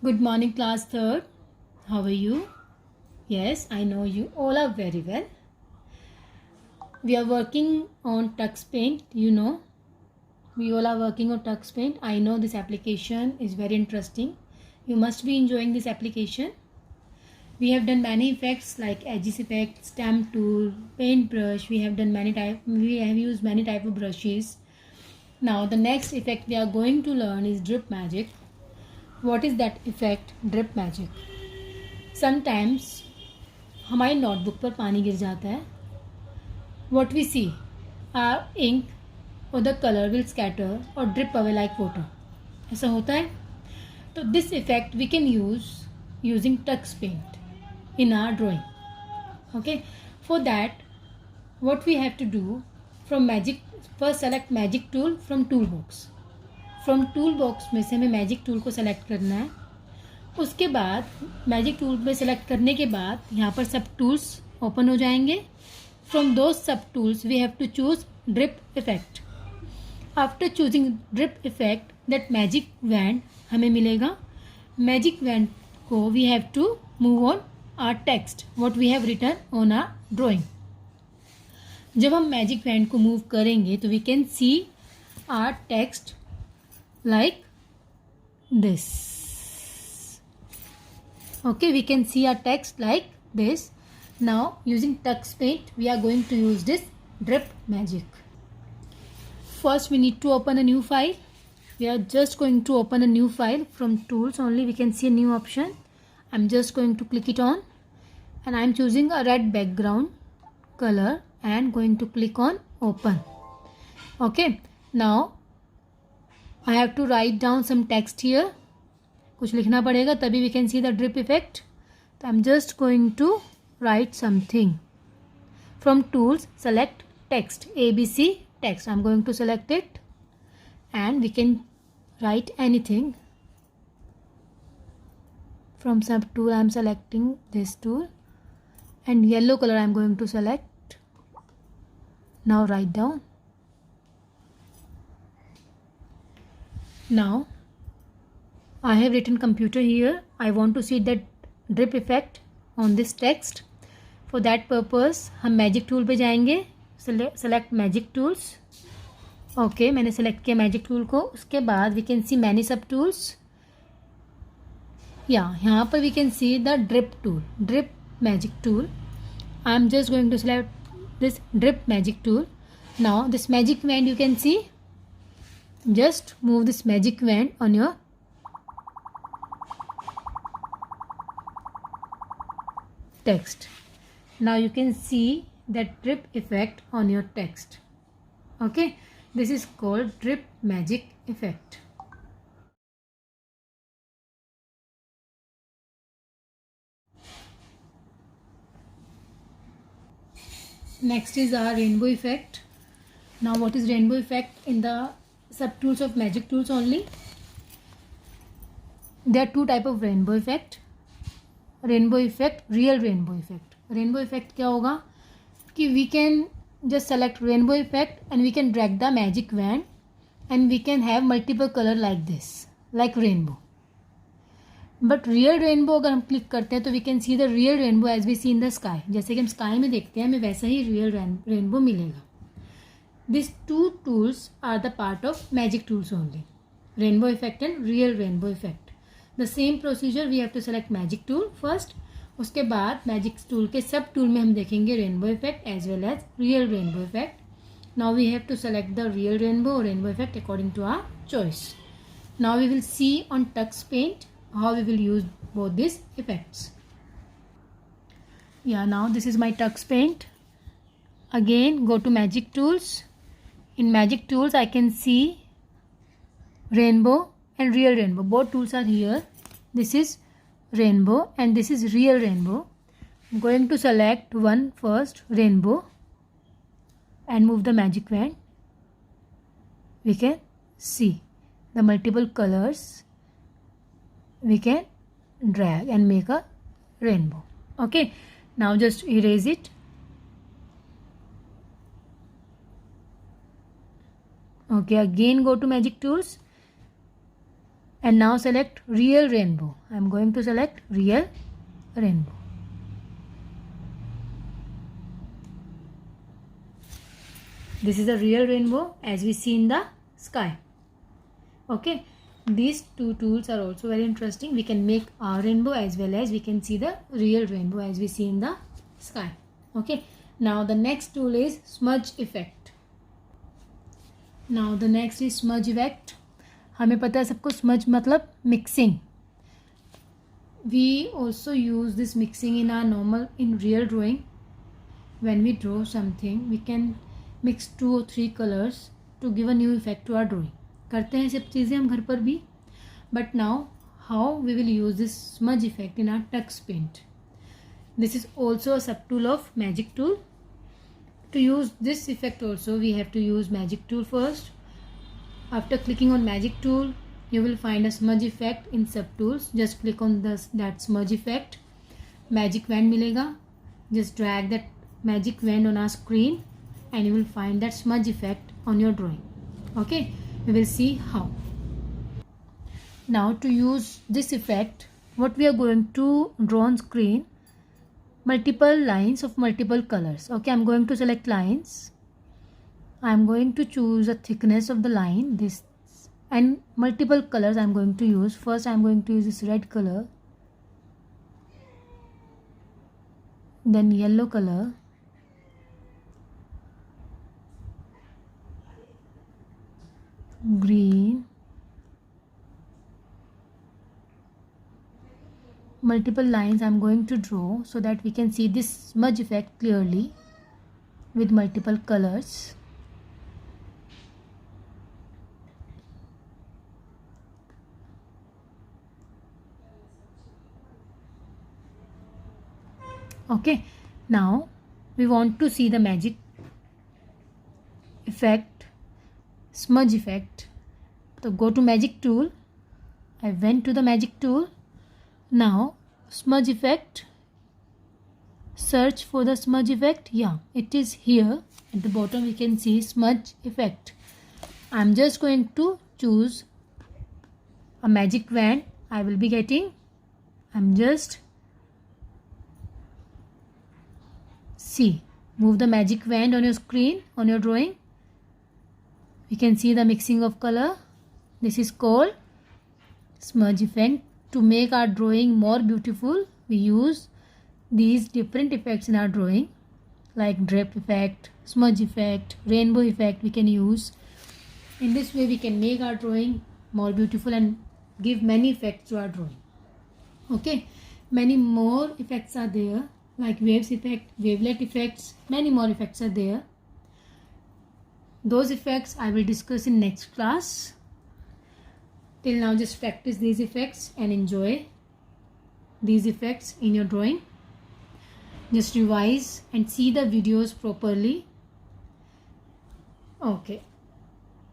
Good morning, class third. How are you? Yes, I know you all are very well. We are working on Tux Paint. We all are working on Tux Paint. I know this application is very interesting. You must be enjoying this application. We have done many effects like edges effect, stamp tool, paintbrush. We have used many type of brushes. Now the next effect we are going to learn is drip magic. What is that effect? Drip magic. Sometimes हमारी notebook पर पानी गिर जाता है. What we see, our ink or the color will scatter or drip away like water. ऐसा होता है. तो this effect we can use using Tux Paint in our drawing. Okay. For that, what we have to do, first select magic tool from toolbox. From toolbox में से हमें magic tool को select करना है. उसके बाद मैजिक टूल पे select करने के बाद यहाँ पर सब टूल्स ओपन हो जाएंगे. From those sub tools we have to choose drip effect. After choosing drip effect that magic wand हमें मिलेगा. मैजिक वैंड को we have to move on our text what we have written on our drawing. जब हम magic wand को move करेंगे तो we can see our text like this. Okay, we can see our text like this. Now using Tux Paint we are going to use this drip magic. First we need to open a new file. We are just going to open a new file. From tools only we can see a new option. I'm just going to click it on and I'm choosing a red background color and going to click on open. Okay, now I have to write down some text here. कुछ लिखना पड़ेगा तभी we can see the drip effect. तो I am just going to write something. From tools select text, ABC text. I am going to select it and we can write anything. From sub tool I am selecting this tool and yellow colour I am going to select. Now write down. Now I have written computer here. I want to see that drip effect on this text. For that purpose हम magic tool पे जाएंगे. Select magic tools. Okay, मैंने select किया magic tool को. उसके बाद we can see many sub tools. यहाँ पर we can see the drip tool, drip magic tool. I am just going to select this drip magic tool. Now this magic wand you can see. Just move this magic wand on your text. Now you can see that drip effect on your text. Okay, this is called drip magic effect. Next is our rainbow effect. Now what is rainbow effect? In the sub tools of magic tools only there are two type of rainbow effect. Rainbow effect, real rainbow effect. Rainbow effect क्या होगा कि we can just select rainbow effect and we can drag the magic wand and we can have multiple colour like this, like rainbow. But real rainbow अगर हम click करते हैं तो we can see the real rainbow as we see in the sky. जैसे कि हम sky में देखते हैं हमें वैसा ही रियल रेनबो मिलेगा. This two tools are the part of magic tools only, rainbow effect and real rainbow effect. The same procedure we have to select magic tool first. उसके बाद मैजिक टूल के सब टूल में हम देखेंगे rainbow effect as well as real rainbow effect. Now we have to select the real rainbow और rainbow effect according to our choice. Now we will see on Tux Paint how we will use both this effects. Now this is my Tux Paint. Again go to magic tools. In magic tools I can see rainbow and real rainbow. Both tools are here. This is rainbow and this is real rainbow. I'm going to select one first, rainbow, and move the magic wand. We can see the multiple colors. We can drag and make a rainbow. Okay, now just erase it. Okay, again go to magic tools And now select real rainbow. I am going to select real rainbow. This is a real rainbow as we see in the sky. Okay, these two tools are also very interesting. We can make our rainbow as well as we can see the real rainbow as we see in the sky. Okay, now the next tool is smudge effect. Now the next is smudge effect. हमें पता है सबको smudge मतलब mixing. We also use this mixing in our normal, in real drawing. When we draw something, we can mix 2 or 3 colors to give a new effect to our drawing. करते हैं सब चीज़ें हम घर पर भी. But now how we will use this smudge effect in our Tux Paint. This is also a subtool of magic tool. To use this effect also we have to use magic tool first. After clicking on magic tool, you will find a smudge effect in subtools. Just click on that smudge effect. Magic wand मिलेगा. Just drag that magic wand on our screen and you will find that smudge effect on your drawing. Okay, we will see how. Now to use this effect, what we are going to draw on screen, multiple lines of multiple colors. Okay, I'm going to select lines. I'm going to choose a thickness of the line, this, and multiple colors I'm going to use. First I'm going to use this red color, then yellow color, green, multiple lines I'm going to draw so that we can see this smudge effect clearly with multiple colors. Okay, now we want to see the magic effect, smudge effect. So go to magic tool. I went to the magic tool. Now smudge effect, search for the smudge effect. Yeah, it is here at the bottom. We can see smudge effect. I'm just going to choose a magic wand. I will be getting, I'm just see, move the magic wand on your screen, on your drawing. We can see the mixing of color. This is called smudge effect. To make our drawing more beautiful, we use these different effects in our drawing, like drip effect, smudge effect, rainbow effect we can use. In this way we can make our drawing more beautiful and give many effects to our drawing. Okay, many more effects are there, like waves effect, wavelet effects, many more effects are there. Those effects I will discuss in next class. Till now just practice these effects and enjoy these effects in your drawing. Just revise and see the videos properly. Okay.